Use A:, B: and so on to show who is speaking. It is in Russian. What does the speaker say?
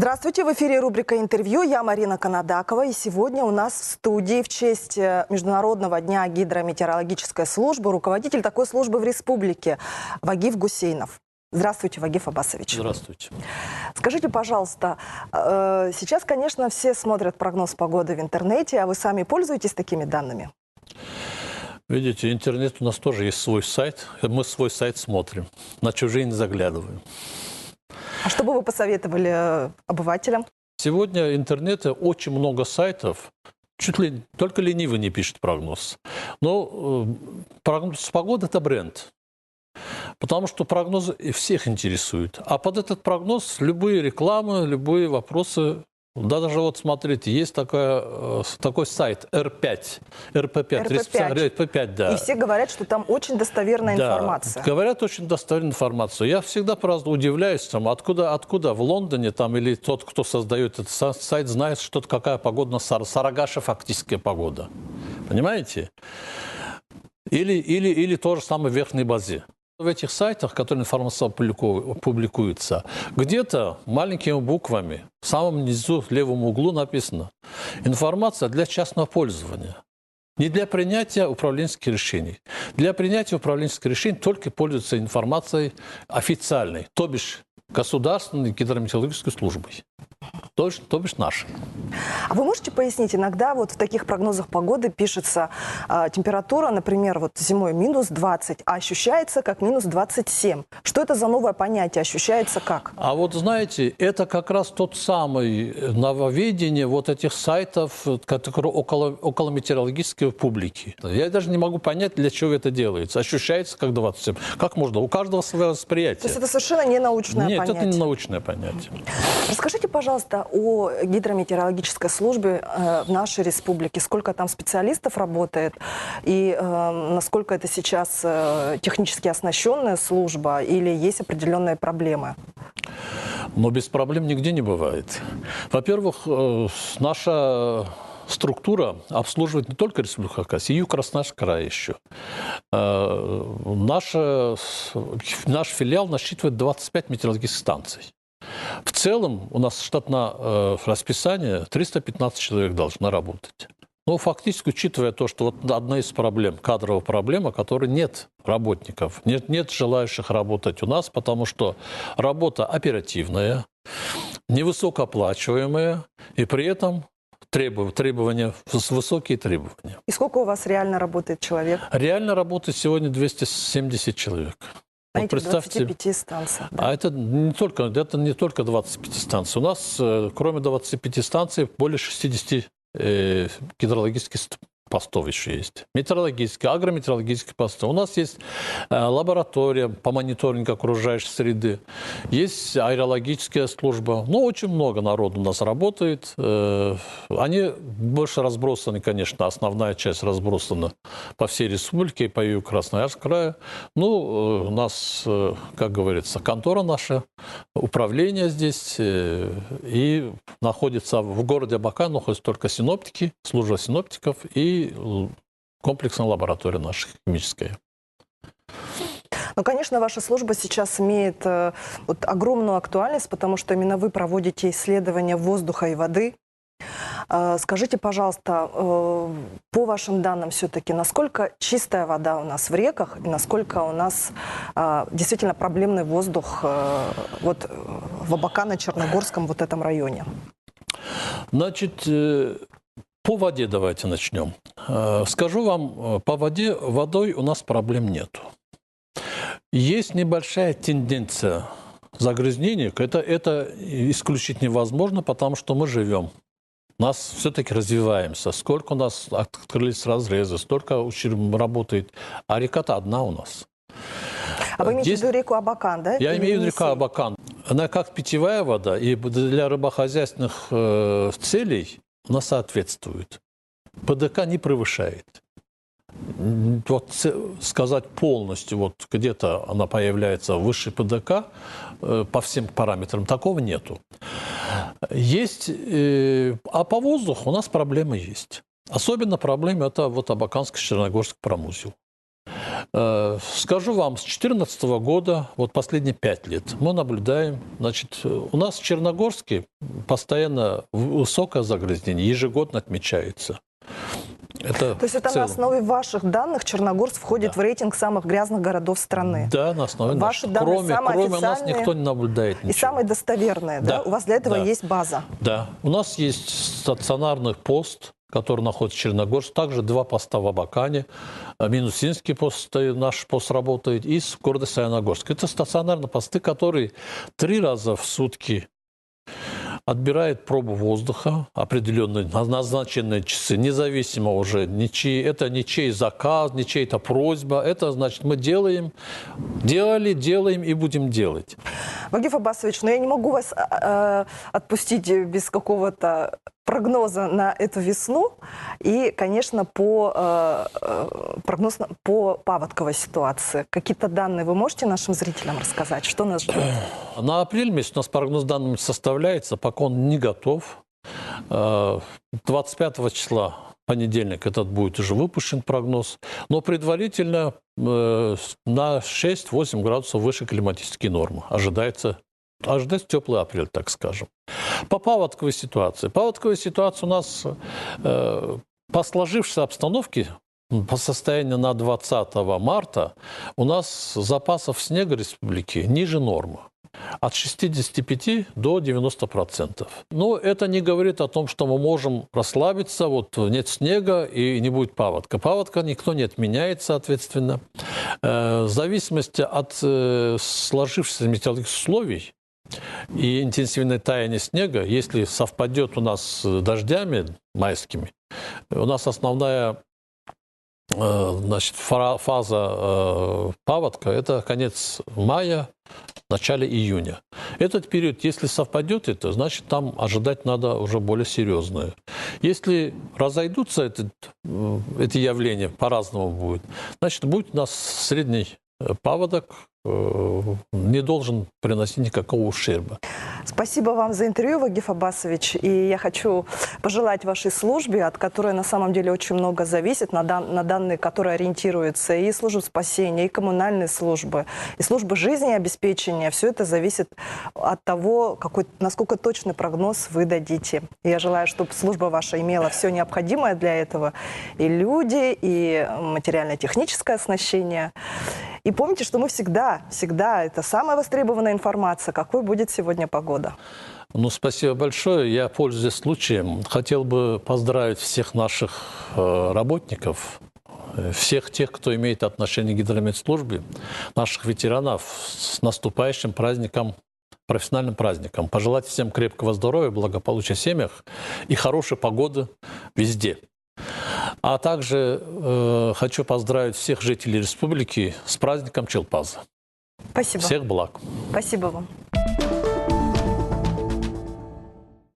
A: Здравствуйте, в эфире рубрика «Интервью». Я Марина Канадакова. И сегодня у нас в студии в честь Международного дня гидрометеорологической службы руководитель такой службы в республике Вагиф Гусейнов. Здравствуйте, Вагиф Аббасович.
B: Здравствуйте.
A: Скажите, пожалуйста, сейчас, конечно, все смотрят прогноз погоды в интернете, а вы сами пользуетесь такими данными?
B: Видите, интернет у нас тоже есть свой сайт. Мы свой сайт смотрим, на чужие не заглядываем.
A: А что бы вы посоветовали обывателям?
B: Сегодня в интернете очень много сайтов, чуть ли только ленивый не пишет прогноз. Но прогноз погоды – это бренд. Потому что прогнозы всех интересуют. А под этот прогноз любые рекламы, любые вопросы. Да, даже вот смотрите, есть такой сайт R5, RP5, да.
A: И все говорят, что там очень достоверная информация.
B: Говорят очень достоверную информацию. Я всегда просто удивляюсь, откуда в Лондоне там, или тот, кто создает этот сайт, знает, что какая погода на Сарагаша фактическая погода. Понимаете? Или то же самое в Верхней Базе. В этих сайтах, которые информация публикуется, где-то маленькими буквами в самом низу, в левом углу написано «Информация для частного пользования». Не для принятия управленческих решений. Для принятия управленческих решений только пользуются информацией официальной, то бишь государственной гидрометеорологической службой. То бишь нашей.
A: А вы можете пояснить, иногда вот в таких прогнозах погоды пишется температура, например, вот зимой минус 20, а ощущается как минус 27. Что это за новое понятие? Ощущается как?
B: А вот знаете, это как раз тот самый нововведение вот этих сайтов, которые около метеорологической публики. Я даже не могу понять, для чего это делается. Ощущается как 27. Как можно? У каждого свое восприятие.
A: То есть это совершенно не научное понятие?
B: Нет, это не научное понятие.
A: Расскажите, пожалуйста, о гидрометеорологической службе в нашей республике. Сколько там специалистов работает и насколько это сейчас технически оснащенная служба или есть определенные проблемы?
B: Но без проблем нигде не бывает. Во-первых, наша структура обслуживает не только Республику Хакасия, и Юго-Красноярский край еще. Наш филиал насчитывает 25 метеорологических станций. В целом у нас штатное расписание 315 человек должно работать. Но фактически, учитывая то, что вот одна из проблем, кадровая проблема, которой нет работников, нет желающих работать у нас, потому что работа оперативная, невысокооплачиваемая, и при этом требования, высокие требования.
A: И сколько у вас реально работает человек?
B: Реально работает сегодня 270 человек.
A: На
B: вот
A: этих 25 станциях. Да.
B: А это не только 25 станций. У нас, кроме 25 станций, более 60 гидрологических постов еще есть. Метеорологические, агрометеорологические посты. У нас есть лаборатория по мониторингу окружающей среды. Есть аэрологическая служба. Ну, очень много народу у нас работает. Они больше разбросаны, конечно, основная часть разбросана по всей республике, по Юго-Красноярскому краю. Ну, у нас, как говорится, контора наша, управление здесь. И находится в городе Абакан, находятся только синоптики, служба синоптиков и комплексная лаборатория наша химическая.
A: Ну, конечно, ваша служба сейчас имеет огромную актуальность, потому что именно вы проводите исследования воздуха и воды. Скажите, пожалуйста, по вашим данным все-таки, насколько чистая вода у нас в реках и насколько у нас действительно проблемный воздух вот в Абакано-Черногорском вот этом районе?
B: Значит, по воде давайте начнем. Скажу вам, по водой у нас проблем нет. Есть небольшая тенденция загрязнения. Это исключить невозможно, потому что мы живем. У нас все-таки развиваемся. Сколько у нас открылись разрезы, столько работает. А река-то одна у нас.
A: А вы имеете в виду реку Абакан, да?
B: Я имею в виду реку Абакан. Она как питьевая вода, и для рыбохозяйственных целей она соответствует. ПДК не превышает. Вот сказать полностью, вот где-то она появляется выше ПДК по всем параметрам, такого нету. Есть, а по воздуху у нас проблемы есть. Особенно проблемы это вот Абаканско-Черногорский промысел. Скажу вам, с 2014 года, вот последние 5 лет, мы наблюдаем, значит, у нас в Черногорске постоянно высокое загрязнение, ежегодно отмечается.
A: То есть это на основе ваших данных Черногорск входит в рейтинг самых грязных городов страны?
B: Да, на основе
A: Ваши
B: наших.
A: данные
B: Кроме нас никто не наблюдает ничего.
A: И самые достоверные, да? У вас для этого есть база?
B: Да, у нас есть стационарный пост, который находится в Черногорске, также 2 поста в Абакане, Минусинский пост, наш пост работает, и в городе Саяногорск. Это стационарные посты, которые 3 раза в сутки отбирает пробу воздуха, определенные назначенные часы, независимо уже, это ничей заказ, ничей-то просьба. Это значит, мы делаем и будем делать.
A: Вагиф Аббасович, но я не могу вас отпустить без какого-то прогноза на эту весну и, конечно, прогноз по паводковой ситуации. Какие-то данные вы можете нашим зрителям рассказать? Что нас ждет?
B: На апрель месяц у нас прогноз данными составляется, пока он не готов. 25 числа, понедельник, этот будет уже выпущен прогноз. Но предварительно на 6-8 градусов выше климатические нормы. Ожидается теплый апрель, так скажем. По паводковой ситуации. Паводковая ситуация у нас по сложившейся обстановке, по состоянию на 20 марта, у нас запасов снега республики ниже нормы. От 65 до 90%. Но это не говорит о том, что мы можем расслабиться, вот нет снега и не будет паводка. Паводка никто не отменяет, соответственно. В зависимости от сложившихся метеорологических условий и интенсивное таяние снега, если совпадет у нас с дождями майскими, у нас основная фаза паводка – это конец мая, начале июня. Этот период, если совпадет это, значит, там ожидать надо уже более серьезное. Если разойдутся эти явления, по-разному будет, значит, будет у нас средний паводок, не должен приносить никакого ущерба.
A: Спасибо вам за интервью, Вагиф Аббасович. И я хочу пожелать вашей службе, от которой на самом деле очень много зависит, на данные, которые ориентируются и службы спасения, и коммунальные службы, и службы жизнеобеспечения. Все это зависит от того, насколько точный прогноз вы дадите. И я желаю, чтобы служба ваша имела все необходимое для этого. И люди, и материально-техническое оснащение. И помните, что мы всегда, это самая востребованная информация, какой будет сегодня погода.
B: Ну, спасибо большое. Я, пользуясь случаем, хотел бы поздравить всех наших работников, всех тех, кто имеет отношение к гидрометслужбе, наших ветеранов с наступающим праздником, профессиональным праздником. Пожелать всем крепкого здоровья, благополучия в семьях и хорошей погоды везде. А также хочу поздравить всех жителей республики с праздником Чилпаза.
A: Спасибо.
B: Всех благ.
A: Спасибо вам.